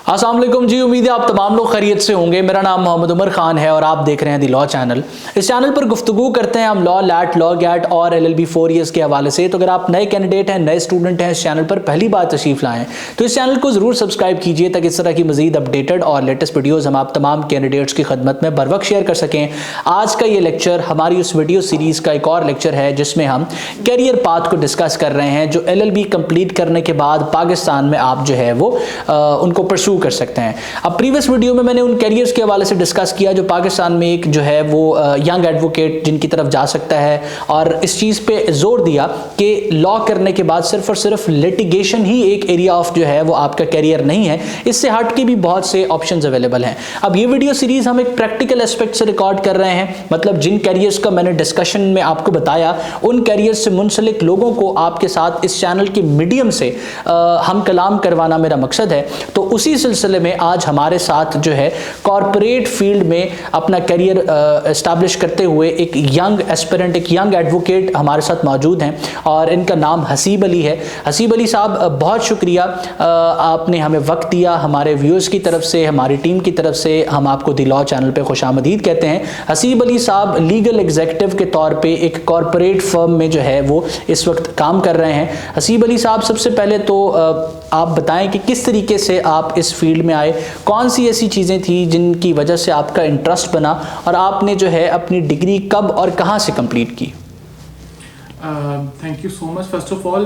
अस्सलाम वालेकुम जी, उम्मीद है आप तमाम लोग खैरियत से होंगे। मेरा नाम मोहम्मद उमर खान है और आप देख रहे हैं दी लॉ चैनल। इस चैनल पर गुफ्तगू करते हैं हम लॉ, लैट, लॉ गैट और LLB 4 ईयर्स के हवाले से। तो अगर आप नए कैंडिडेट हैं, नए स्टूडेंट हैं, इस चैनल पर पहली बार तशरीफ़ लाएँ तो इस चैनल को ज़रूर सब्सक्राइब कीजिए ताकि इस तरह की मज़ीद अपडेटेड और लेटेस्ट वीडियोज़ हम आप तमाम कैंडिडेट्स की खदमत में बर वक्त शेयर कर सकें। आज का ये लेक्चर हमारी उस वीडियो सीरीज़ का एक और लेक्चर है जिसमें हम कैरियर पाथ को डिस्कस कर रहे हैं जो LLB कंप्लीट करने के बाद पाकिस्तान में आप जो है वो उनको परस्यू कर सकते हैं। अब प्रीवियस वीडियो में मैंने उन कैरियर्स के हवाले से डिस्कस किया जो पाकिस्तान में एक जो है वो यंग एडवोकेट जिनकी तरफ जा सकता है, और इस चीज़ पे जोर दिया कि लॉ करने के बाद सिर्फ और सिर्फ लिटिगेशन ही एक एरिया ऑफ जो है वो आपका कैरियर नहीं है, इससे हट के भी बहुत से ऑप्शंस अवेलेबल हैं। अब ये वीडियो सीरीज़ हम एक प्रैक्टिकल एस्पेक्ट से रिकॉर्ड कर रहे हैं, मतलब जिन कैरियर्स का मैंने डिस्कशन में आपको बताया उन कैरियर्स से मुंसलिक लोगों को आपके साथ इस चैनल के मीडियम से हम कलाम करवाना मेरा मकसद है। तो उसी सिलसिले में आज हमारे साथ जो है कॉर्पोरेट फील्ड में अपना करियर एस्टैब्लिश करते हुए एक यंग एस्पिरेंट, एक यंग एडवोकेट हमारे साथ मौजूद हैं और इनका नाम हसीब अली है। हसीब अली साहब, बहुत शुक्रिया, आपने हमें वक्त दिया। हमारे व्यूअर्स की तरफ से, हमारी टीम की तरफ से हम आपको दी लॉ चैनल पे खुशामदीद कहते हैं। हसीब अली साहब लीगल एग्जीक्यूटिव के तौर पे एक कॉर्पोरेट फर्म में जो है वो इस वक्त काम कर रहे हैं। हसीब अली साहब, सबसे पहले तो आप बताएं कि किस तरीके से आप इस फील्ड में आए, कौन सी ऐसी चीज़ें थी जिनकी वजह से आपका इंटरेस्ट बना और आपने जो है अपनी डिग्री कब और कहाँ से कंप्लीट की? Thank you so much first of all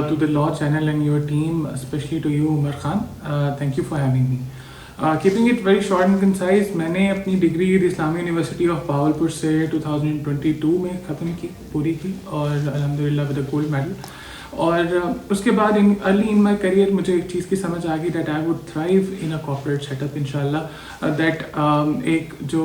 to the law channel and your team, especially to you Umar Khan. Thank you for having me. Keeping it very short and concise, मैंने अपनी degree Islami university of Bahawalpur से 2022 में ख़त्म की, पूरी की, और अल्हम्दुलिल्लाह विद अ गोल्ड मेडल। और उसके बाद अर्ली इन माई करियर मुझे एक चीज़ की समझ आ गई that I would thrive in a corporate setup इंशाल्लाह, दैट एक जो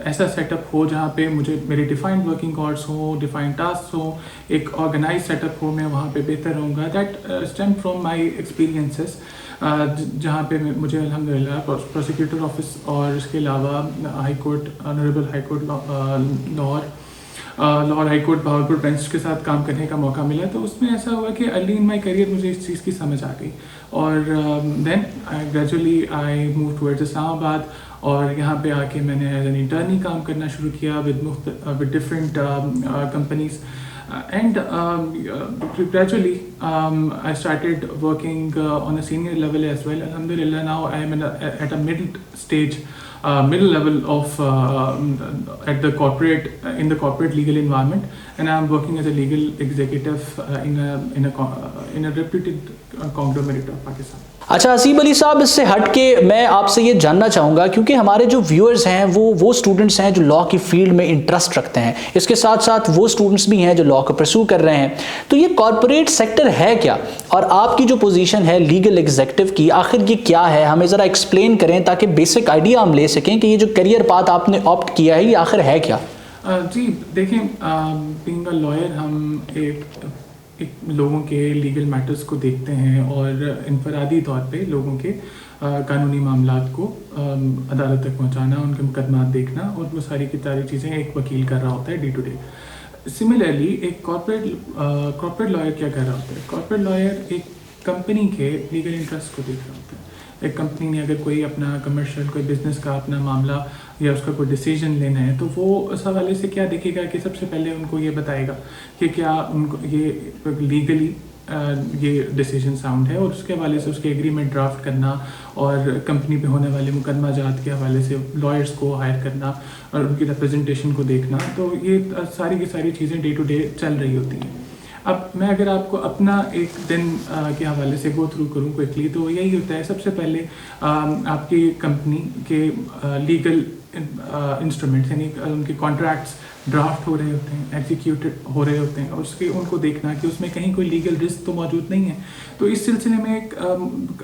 ऐसा सेटअप हो जहाँ पे मुझे मेरे डिफाइंड वर्किंग आवर्स हो, डिफाइंड टास्क हो, एक ऑर्गेनाइज सेटअप हो, मैं वहाँ पे बेहतर रहूँगा। That stem from my experiences, जहाँ पे मुझे अल्हम्दुलिल्लाह प्रोसिक्यूटर ऑफिस और इसके अलावा high court, honourable high court Lahore high court Bahawalpur bench के साथ काम करने का मौका मिला। तो उसमें ऐसा हुआ कि अर्ली इन माई करियर मुझे इस चीज़ की समझ आ गई और then gradually I move towards Islamabad, और यहाँ पे आके मैंने एज एन इंटर्नी काम करना शुरू किया with different companies and gradually I started working on a senior level as well. Alhamdulillah, now I am at a middle level of at the corporate in the corporate legal environment, and I am working as a legal executive in a reputed conglomerate of Pakistan. अच्छा हसीब अली साहब, इससे हट के मैं आपसे ये जानना चाहूँगा, क्योंकि हमारे जो व्यूअर्स हैं वो स्टूडेंट्स हैं जो लॉ की फील्ड में इंटरेस्ट रखते हैं, इसके साथ साथ वो स्टूडेंट्स भी हैं जो लॉ को परस्यू कर रहे हैं। तो ये कॉर्पोरेट सेक्टर है क्या, और आपकी जो पोजीशन है लीगल एग्जीक्यूटिव की, आखिर ये क्या है? हमें ज़रा एक्सप्लेन करें ताकि बेसिक आइडिया हम ले सकें कि ये जो करियर पाथ आपने ऑप्ट किया है ये आखिर है क्या? जी देखें, बीइंग अ लॉयर हम एक लोगों के लीगल मैटर्स को देखते हैं और इनफरादी तौर पे लोगों के कानूनी मामलात को अदालत तक पहुंचाना, उनके मुकदमात देखना और वो सारी की सारी चीज़ें एक वकील कर रहा होता है डे टू डे। सिमिलरली एक कॉर्पोरेट लॉयर क्या कर रहा होता है? कॉर्पोरेट लॉयर एक कंपनी के लीगल इंटरेस्ट को देख रहा होता है। एक कंपनी ने अगर कोई अपना कमर्शियल कोई बिज़नेस का अपना मामला या उसका कोई डिसीजन लेना है तो वो उस हवाले से क्या देखेगा कि सबसे पहले उनको ये बताएगा कि क्या उनको ये लीगली ये डिसीजन साउंड है, और उसके हवाले से उसके एग्रीमेंट ड्राफ्ट करना और कंपनी पे होने वाले मुकदमा जात के हवाले से लॉयर्स को हायर करना और उनकी रिप्रेजेंटेशन को देखना। तो ये सारी की सारी चीज़ें डे टू डे चल रही होती हैं। अब मैं अगर आपको अपना एक दिन के हवाले से गो थ्रू करूँ क्विकली, तो यही होता है। सबसे पहले आपकी कंपनी के लीगल इंस्ट्रूमेंट्स यानी उनके कॉन्ट्रैक्ट्स ड्राफ्ट हो रहे होते हैं, एग्जीक्यूटेड हो रहे होते हैं, और उसके उनको देखना कि उसमें कहीं कोई लीगल रिस्क तो मौजूद नहीं है। तो इस सिलसिले में एक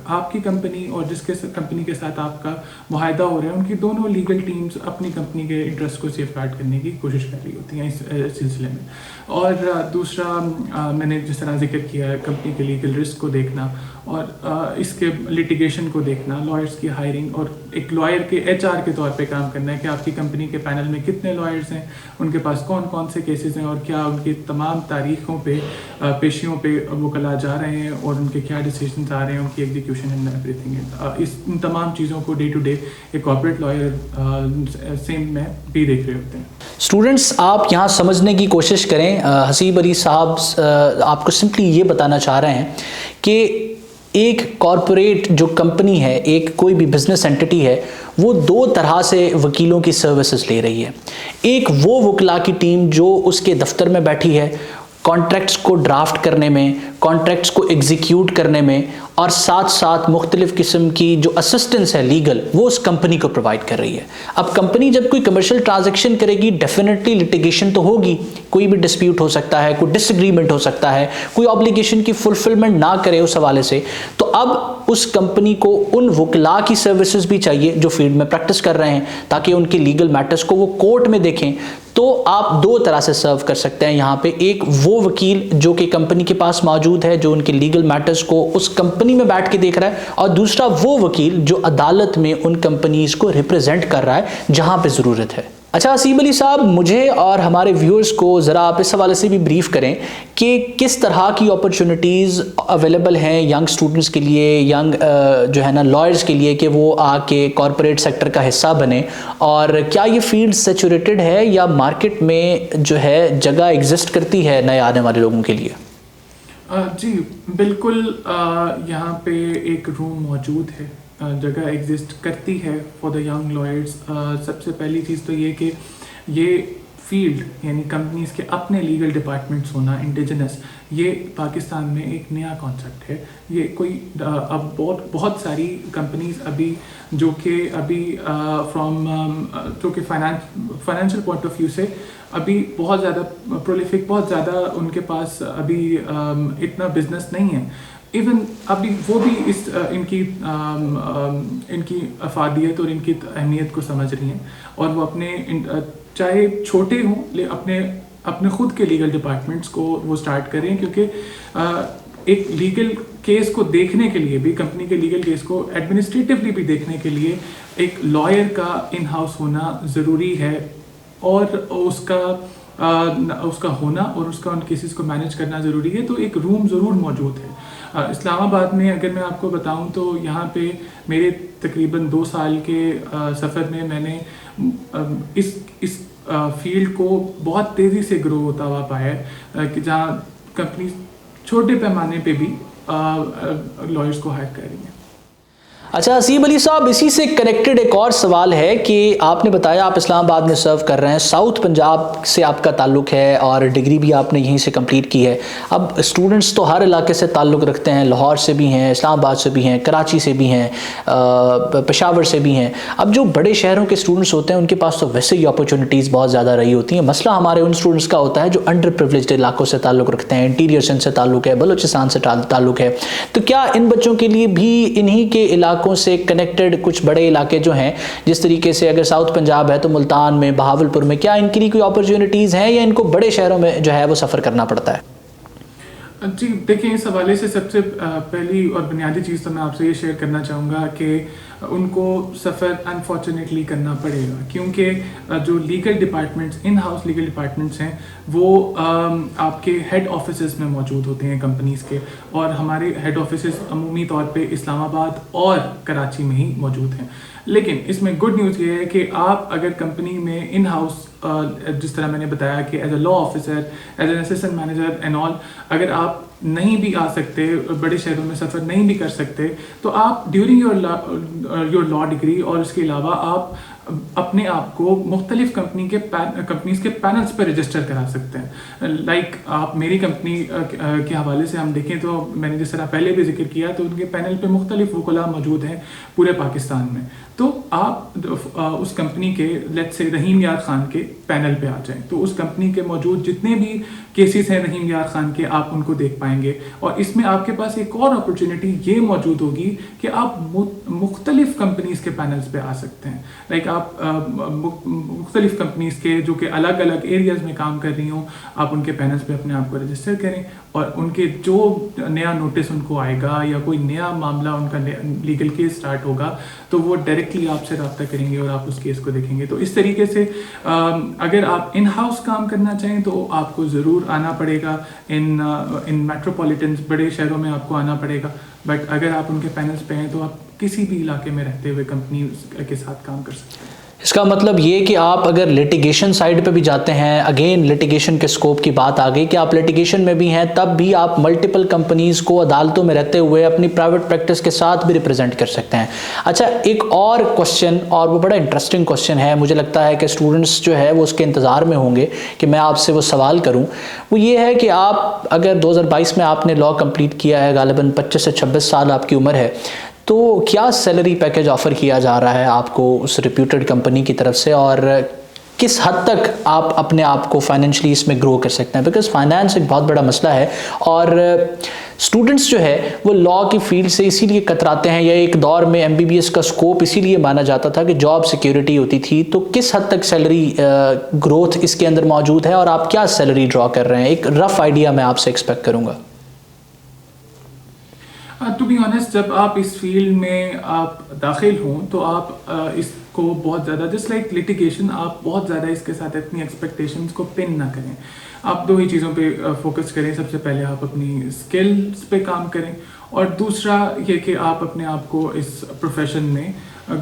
आपकी कंपनी और जिसके कंपनी के साथ आपका मुआहदा हो रहा है, उनकी दोनों लीगल टीम्स अपनी कंपनी के इंटरेस्ट को सेफगार्ड करने की कोशिश कर रही होती हैं इस सिलसिले में। और दूसरा मैंने जिस तरह जिक्र किया है कंपनी के लीगल रिस्क को देखना اور اس کے لٹیگیشن کو دیکھنا, لائرس کی ہائرنگ, اور ایک لائر کے HR کے طور پہ کام کرنا ہے کہ آپ کی کمپنی کے پینل میں کتنے لائرس ہیں, ان کے پاس کون کون سے کیسز ہیں, اور کیا ان کی تمام تاریخوں پہ پیشیوں پہ وکلا جا رہے ہیں, اور ان کے کیا ڈیسیجنس آ رہے ہیں, ان کی ایگزیکیوشن اینڈ ایوری تھنگ. ان تمام چیزوں کو ڈے ٹو ڈے ایک کارپوریٹ لائر سیم میں بھی دیکھ رہے ہوتے ہیں. اسٹوڈنٹس, آپ یہاں سمجھنے کی کوشش کریں. حسیب علی صاحب آپ کو سمپلی یہ بتانا چاہ رہے ہیں کہ ایک کارپوریٹ جو کمپنی ہے, ایک کوئی بھی بزنس انٹیٹی ہے, وہ دو طرح سے وکیلوں کی سروسز لے رہی ہے. ایک وہ وکلا کی ٹیم جو اس کے دفتر میں بیٹھی ہے, کانٹریکٹس کو ڈرافٹ کرنے میں, کانٹریکٹس کو ایگزیکیوٹ کرنے میں, اور ساتھ ساتھ مختلف قسم کی جو اسسٹنس ہے لیگل, وہ اس کمپنی کو پرووائڈ کر رہی ہے. اب کمپنی جب کوئی کمرشل ٹرانزیکشن کرے گی, ڈیفینیٹلی لٹیگیشن تو ہوگی, کوئی بھی ڈسپیوٹ ہو سکتا ہے, کوئی ڈس ایگریمنٹ ہو سکتا ہے, کوئی آبلیگیشن کی فلفلمنٹ نہ کرے اس حوالے سے. تو اب اس کمپنی کو ان وکلا کی سروسز بھی چاہیے جو فیلڈ میں پریکٹس کر رہے ہیں, تاکہ ان کے لیگل میٹرز کو وہ کورٹ میں دیکھیں. تو آپ دو طرح سے سرو کر سکتے ہیں یہاں پہ. ایک وہ وکیل جو کہ کمپنی کے پاس موجود ہے, جو ان کے لیگل میٹرز کو اس کمپنی میں بیٹھ کے دیکھ رہا ہے, اور دوسرا وہ وکیل جو عدالت میں ان کمپنیز کو ریپرزینٹ کر رہا ہے جہاں پہ ضرورت ہے. اچھا حسیب علی صاحب, مجھے اور ہمارے ویورز کو ذرا آپ اس حوالے سے بھی بریف کریں کہ کس طرح کی اپرچونٹیز اویلیبل ہیں ینگ اسٹوڈنٹس کے لیے, ینگ جو ہے نا لائرز کے لیے, کہ وہ آ کے کارپوریٹ سیکٹر کا حصہ بنیں, اور کیا یہ فیلڈ سیچوریٹڈ ہے یا مارکیٹ میں جو ہے جگہ ایگزسٹ کرتی ہے نئے آنے والے لوگوں کے لیے؟ جی بالکل, یہاں پہ ایک روم موجود ہے, جگہ ایگزسٹ کرتی ہے فار دا ینگ لائرس. سب سے پہلی چیز تو یہ کہ یہ فیلڈ یعنی کمپنیز کے اپنے لیگل ڈپارٹمنٹس ہونا انڈیجنس, یہ پاکستان میں ایک نیا کانسیپٹ ہے. یہ کوئی اب بہت ساری کمپنیز ابھی جو کہ فائنینشیل پوائنٹ آف ویو سے ابھی بہت زیادہ پرولیفک, بہت زیادہ ان کے پاس ابھی اتنا بزنس نہیں ہے. ایون ابھی وہ بھی ان کی افادیت اور ان کی اہمیت کو سمجھ رہی ہیں, اور وہ اپنے چاہے چھوٹے ہوں اپنے خود کے لیگل ڈپارٹمنٹس کو وہ سٹارٹ کریں, کیونکہ ایک لیگل کیس کو دیکھنے کے لیے بھی, کمپنی کے لیگل کیس کو ایڈمنسٹریٹولی بھی دیکھنے کے لیے ایک لائر کا ان ہاؤس ہونا ضروری ہے, اور اس کا ہونا اور اس کا ان کیسز کو مینیج کرنا ضروری ہے. تو ایک روم ضرور موجود ہے. اسلام آباد میں اگر میں آپ کو بتاؤں تو یہاں پہ میرے تقریباً 2 سال کے سفر میں نے اس فیلڈ کو بہت تیزی سے گرو ہوتا ہوا پایا ہے, کہ جہاں کمپنی چھوٹے پیمانے پہ بھی لائرس کو ہائر کر رہی ہیں. اچھا حسیب علی صاحب, اسی سے کنیکٹڈ ایک اور سوال ہے کہ آپ نے بتایا آپ اسلام آباد میں سرو کر رہے ہیں, ساؤتھ پنجاب سے آپ کا تعلق ہے, اور ڈگری بھی آپ نے یہیں سے کمپلیٹ کی ہے. اب اسٹوڈنٹس تو ہر علاقے سے تعلق رکھتے ہیں, لاہور سے بھی ہیں, اسلام آباد سے بھی ہیں, کراچی سے بھی ہیں, پشاور سے بھی ہیں. اب جو بڑے شہروں کے اسٹوڈنٹس ہوتے ہیں ان کے پاس تو ویسے ہی اپرچونیٹیز بہت زیادہ رہی ہوتی ہیں. مسئلہ ہمارے ان اسٹوڈنٹس کا ہوتا ہے جو انڈر پریولیجڈ علاقوں سے تعلق رکھتے ہیں, انٹیریئر سندھ سے تعلق ہے, بلوچستان سے تعلق ہے. تو کیا ان بچوں کے لیے بھی انہی کے علاقوں سے کنیکٹڈ کچھ بڑے علاقے جو ہیں, جس طریقے سے اگر ساؤتھ پنجاب ہے تو ملتان میں, بہاولپور میں, کیا ان کے لیے کوئی اپرچونیٹیز ہیں یا ان کو بڑے شہروں میں جو ہے وہ سفر کرنا پڑتا ہے؟ جی دیکھیں, اس حوالے سے سب سے پہلی اور بنیادی چیز تو میں آپ سے یہ شیئر کرنا چاہوں گا کہ ان کو سفر انفارچونیٹلی کرنا پڑے گا, کیونکہ جو legal departments, in house legal departments ہیں, وہ آپ کے ہیڈ آفیسز میں موجود ہوتے ہیں کمپنیز کے, اور ہمارے ہیڈ آفیسز عمومی طور پہ اسلام آباد اور کراچی میں ہی موجود ہیں. لیکن اس میں گڈ نیوز یہ ہے کہ آپ اگر کمپنی میں ان ہاؤس, جس طرح میں نے بتایا کہ as a law officer, as an assistant manager and all, اگر آپ نہیں بھی آ سکتے, بڑے شہروں میں سفر نہیں بھی کر سکتے, تو آپ ڈیورنگ یور لا ڈگری اور اس کے علاوہ آپ اپنے آپ کو مختلف کمپنیز کے پینلز پہ رجسٹر کرا سکتے ہیں. لائک آپ میری کمپنی کے حوالے سے ہم دیکھیں تو میں نے جس طرح پہلے بھی ذکر کیا, تو ان کے پینل پہ مختلف وکلا موجود ہیں پورے پاکستان میں. تو آپ اس کمپنی کے لیٹ سے رحیم یار خان کے پینل پہ آ جائیں, تو اس کمپنی کے موجود جتنے بھی کیسز ہیں رحیم یار خان کے, آپ ان کو دیکھ پائیں گے. اور اس میں آپ کے پاس ایک اور اپرچونٹی یہ موجود ہوگی کہ آپ مختلف मुख्तलिफ कंपनीज़ के पैनल्स पे आ सकते हैं. लाइक आप मुख्तलिफ कंपनीज़ के जो कि अलग अलग एरियाज़ में काम कर रही हों, आप उनके पैनल्स पे अपने आप को रजिस्टर करें और उनके जो नया नोटिस उनको आएगा या कोई नया मामला उनका लीगल केस स्टार्ट होगा तो वो डायरेक्टली आपसे रब्ता करेंगे और आप उस केस को देखेंगे. तो इस तरीके से अगर आप इन हाउस काम करना चाहें तो आपको ज़रूर आना पड़ेगा. इन मेट्रोपॉलिटन बड़े शहरों में आपको आना पड़ेगा. बट अगर आप उनके पैनल्स पे हैं तो आप किसी भी इलाके में रहते हुए कंपनी के साथ काम कर सकते हैं. इसका मतलब ये कि आप अगर लिटिगेशन साइड पे भी जाते हैं, अगेन लिटिगेशन के स्कोप की बात आ गई कि आप लिटिगेशन में भी हैं, तब भी आप मल्टीपल कंपनीज़ को अदालतों में रहते हुए अपनी प्राइवेट प्रैक्टिस के साथ भी रिप्रेजेंट कर सकते हैं. अच्छा, एक और क्वेश्चन, और वो बड़ा इंटरेस्टिंग क्वेश्चन है, मुझे लगता है कि स्टूडेंट्स जो है वो उसके इंतज़ार में होंगे कि मैं आपसे वो सवाल करूँ. वो ये है कि आप अगर 2022 में आपने लॉ कंप्लीट किया है, गालिबन 25 से 26 साल आपकी उम्र है, तो क्या सैलरी पैकेज ऑफ़र किया जा रहा है आपको उस रिप्यूटेड कंपनी की तरफ से, और किस हद तक आप अपने आप को फाइनेंशियली इसमें ग्रो कर सकते हैं? बिकॉज फाइनेंस एक बहुत बड़ा मसला है और स्टूडेंट्स जो है वो लॉ की फील्ड से इसीलिए कतराते हैं, या एक दौर में MBBS का स्कोप इसीलिए माना जाता था कि जॉब सिक्योरिटी होती थी. तो किस हद तक सैलरी ग्रोथ इसके अंदर मौजूद है और आप क्या सैलरी ड्रॉ कर रहे हैं? एक रफ आइडिया मैं आपसे एक्सपेक्ट करूँगा. टू बी ऑनेस्ट, जब आप इस फील्ड में आप दाखिल हों तो आप इसको बहुत ज़्यादा, जस्ट लाइक लिटिगेशन, आप बहुत ज़्यादा इसके साथ अपनी एक्सपेक्टेशंस को पिन ना करें. आप दो ही चीज़ों पे फोकस करें. सबसे पहले आप अपनी स्किल्स पे काम करें और दूसरा ये कि आप अपने आप को इस प्रोफेशन में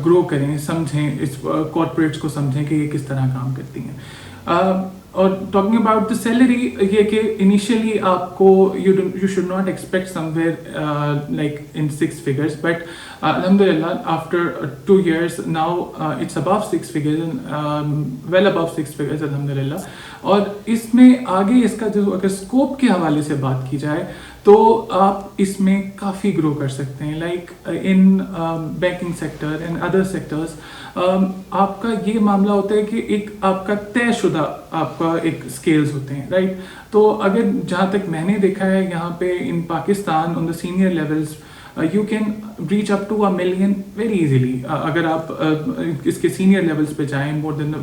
ग्रो करें, समझें, इस कॉर्पोरेट्स को समझें कि ये किस तरह काम करती हैं. और टॉकिंग अबाउट द सैलरी, ये कि इनिशियली आपको you should not expect somewhere like in 6 figures, but alhamdulillah after 2 years now it's above 6 figures and well above 6 figures alhamdulillah. और इसमें आगे इसका जो अगर स्कोप के हवाले से बात की जाए तो आप इसमें काफ़ी ग्रो कर सकते हैं. Like in banking sector and other sectors आपका ये मामला होता है कि एक आपका तयशुदा आपका एक स्केल्स होते हैं, राइट. तो अगर जहाँ तक मैंने देखा है यहाँ पे in Pakistan on the senior levels you can reach up to $1 million very easily. अगर आप इसके सीनियर लेवल्स पे जाएं, मोर देन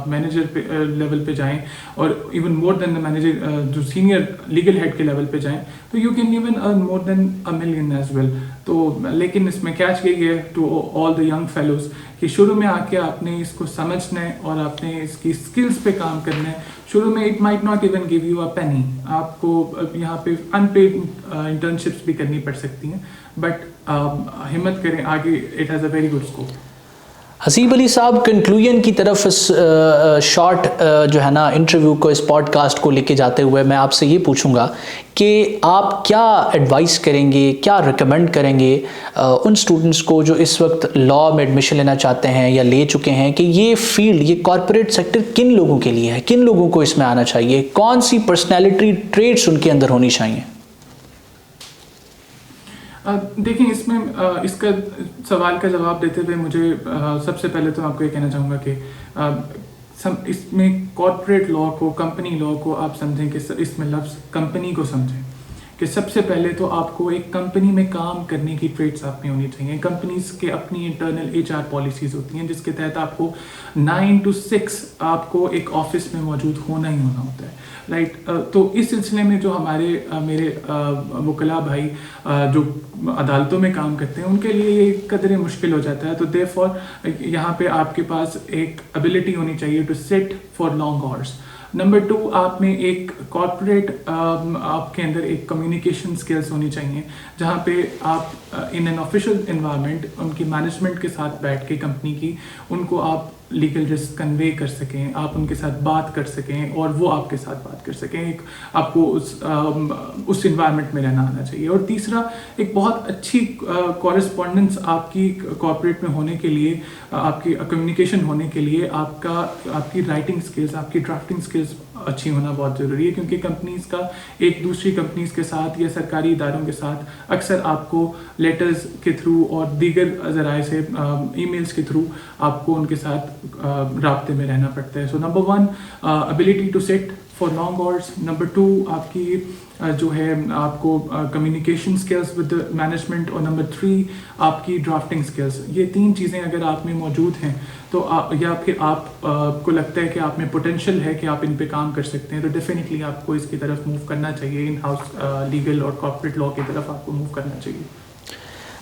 मैनेजर लेवल पे जाएं और even more than the manager जो सीनियर लीगल हेड के लेवल पे जाएं, तो you can even earn more than $1 million as well. तो लेकिन इसमें कैच यही है to all the young fellows कि शुरू में आके आपने इसको समझना है और आपने इसकी स्किल्स पे काम करना है. शुरू में it might not even give you a penny. आपको यहाँ पे अनपेड इंटर्नशिप्स भी करनी पड़ सकती हैं, बट हिम्मत करें, आगे it has a very good scope. Haseeb Ali साहब, कंक्लूजन की तरफ इस शॉर्ट जो है ना इंटरव्यू को, इस पॉडकास्ट को लेके जाते हुए मैं आपसे ये पूछूंगा कि आप क्या एडवाइस करेंगे, क्या रिकमेंड करेंगे उन स्टूडेंट्स को जो इस वक्त लॉ में एडमिशन लेना चाहते हैं या ले चुके हैं, कि ये फील्ड, ये कॉर्पोरेट सेक्टर किन लोगों के लिए है, किन लोगों को इसमें आना चाहिए, कौन सी पर्सनैलिटी ट्रेट्स उनके अंदर होनी चाहिए? देखिए, इसमें इसका सवाल का जवाब देते हुए मुझे सबसे पहले तो आपको ये कहना चाहूँगा कि इसमें कॉर्पोरेट लॉ को, कंपनी लॉ को आप समझें कि इसमें लफ्ज़ कंपनी को समझें कि सबसे पहले तो आपको एक कंपनी में काम करने की ट्रेट्स आप में होनी चाहिए. कंपनीज के अपनी इंटरनल HR पॉलिसीज़ होती हैं जिसके तहत आपको 9 to 6 आपको एक ऑफिस में मौजूद होना ही होना होता है, राइट. तो इस सिलसिले में जो मेरे वकला भाई जो अदालतों में काम करते हैं उनके लिए ये कदरे मुश्किल हो जाता है. तो देयरफॉर यहाँ पे आपके पास एक एबिलिटी होनी चाहिए to sit for long hours. Number 2, आप में एक कॉर्पोरेट आपके अंदर एक कम्युनिकेशन स्किल्स होनी चाहिए जहाँ पे आप इन एन ऑफिशियल इन्वायरमेंट उनकी मैनेजमेंट के साथ बैठ के कंपनी की उनको आप लीगल रिस्क कन्वे कर सकें, आप उनके साथ बात कर सकें और वो आपके साथ बात कर सकें. एक आपको उस इन्वायरमेंट में रहना आना चाहिए. और तीसरा, एक बहुत अच्छी कॉरेस्पॉन्डेंस आपकी कॉर्पोरेट में होने के लिए, आपकी कम्युनिकेशन होने के लिए आपकी राइटिंग स्किल्स, आपकी ड्राफ्टिंग स्किल्स अच्छी होना बहुत ज़रूरी है. क्योंकि कंपनीज का एक दूसरी कंपनीज के साथ या सरकारी इदारों के साथ अक्सर आपको लेटर्स के थ्रू और दीगर ज़राए से ईमेल्स के थ्रू आपको उनके साथ राब्ते में रहना पड़ता है. सो नंबर 1, एबिलिटी टू सिट for long hours. Number 2 आपकी जो है आपको कम्युनिकेशन स्किल्स विद मैनेजमेंट, और नंबर 3 आपकी ड्राफ्टिंग स्किल्स. ये 3 चीज़ें अगर आप में मौजूद हैं तो या फिर आप को लगता है कि आप में पोटेंशियल है कि आप इन पे काम कर सकते हैं, तो डेफिनेटली आपको इसकी तरफ मूव करना चाहिए. इन हाउस लीगल और कॉर्पोरेट लॉ की तरफ आपको मूव करना चाहिए.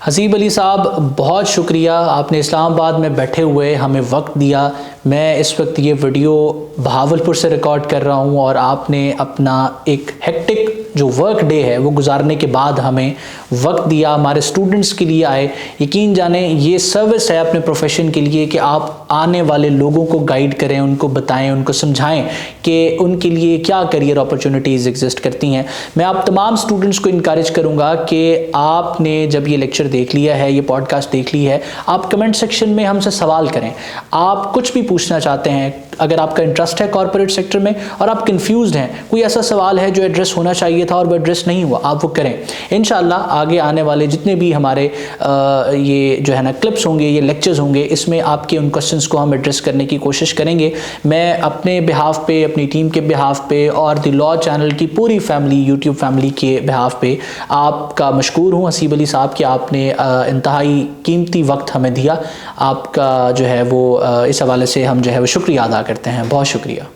हसीब अली साहब, बहुत शुक्रिया, आपने इस्लामाबाद में बैठे हुए हमें वक्त दिया. मैं इस वक्त ये वीडियो बहावलपुर से रिकॉर्ड कर रहा हूँ और आपने अपना एक हेक्टिक जो वर्क डे है वो गुजारने के बाद हमें वक्त दिया, हमारे स्टूडेंट्स के लिए आए. यकीन जाने ये सर्विस है अपने प्रोफेशन के लिए कि आप आने वाले लोगों को गाइड करें, उनको बताएं, उनको समझाएं कि उनके लिए क्या करियर अपॉर्चुनिटीज़ एग्जिस्ट करती हैं. मैं आप तमाम स्टूडेंट्स को इनकरेज करूँगा कि आपने जब ये लेक्चर देख लिया है, ये पॉडकास्ट देख ली है, आप कमेंट सेक्शन में हमसे सवाल करें. आप कुछ भी पूछना चाहते हैं, अगर आपका इंटरेस्ट है कॉर्पोरेट सेक्टर में और आप कंफ्यूज्ड हैं, कोई ऐसा सवाल है जो एड्रेस होना चाहिए था और वो एड्रेस नहीं हुआ, आप वो करें. इंशाल्लाह आगे आने वाले जितने भी हमारे ये जो है ना क्लिप्स होंगे, ये लेक्चर्स होंगे, इसमें आपके उन क्वेश्चंस को हम एड्रेस करने की कोशिश करेंगे. मैं अपने बिहाफ पे, अपनी टीम के बिहाफ पे और द लॉ चैनल की पूरी फैमिली, यूट्यूब फैमिली के बिहाफ पे आपका मशकूर हूँ हसीब अली साहब कि आपने इंतहाई कीमती वक्त हमें दिया. आपका जो है वो इस हवाले से हम जो है वो शुक्रिया अदा करते हैं. बहुत शुक्रिया.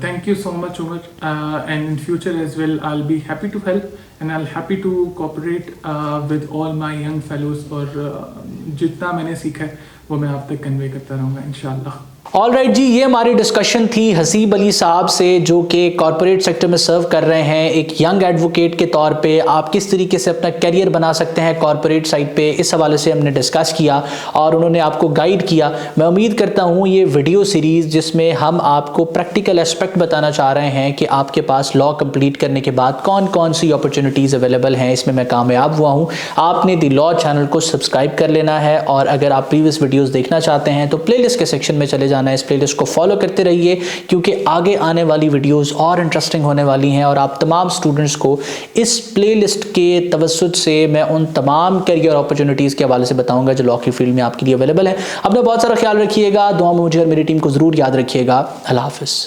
Thank you so much, Umar. And in future as well, I'll be happy to help and I'll happy to cooperate with all my young fellows. और जितना मैंने सीखा है वो मैं आप तक कन्वे करता रहूँगा इंशाल्लाह. ऑलराइट जी, ये हमारी डिस्कशन थी हसीब अली साहब से, जो कि कॉर्पोरेट सेक्टर में सर्व कर रहे हैं. एक यंग एडवोकेट के तौर पे आप किस तरीके से अपना करियर बना सकते हैं कॉर्पोरेट साइड पे, इस हवाले से हमने डिस्कस किया और उन्होंने आपको गाइड किया. मैं उम्मीद करता हूँ ये वीडियो सीरीज़ जिसमें हम आपको प्रैक्टिकल एस्पेक्ट बताना चाह रहे हैं कि आपके पास लॉ कंप्लीट करने के बाद कौन कौन सी अपॉर्चुनिटीज़ अवेलेबल हैं, इसमें मैं कामयाब हुआ हूँ. आपने द लॉ चैनल को सब्सक्राइब कर लेना है और अगर आप प्रीवियस वीडियोज़ देखना चाहते हैं तो प्लेलिस्ट के सेक्शन में चले जाना है. इस प्लेलिस्ट को फॉलो करते रहिए क्योंकि आगे आने वाली वीडियोस और इंटरेस्टिंग होने वाली हैं और आप तमाम स्टूडेंट्स को इस प्लेलिस्ट के तवस्सुत से मैं उन तमाम करियर अपॉर्चुनिटीज़ के हवाले से बताऊंगा जो लॉ की फील्ड में आपके लिए अवेलेबल है. अपना बहुत सारा ख्याल रखिएगा, दुआ में मुझे और मेरी टीम को ज़रूर याद रखिएगा. अल्लाह हाफ़िज़.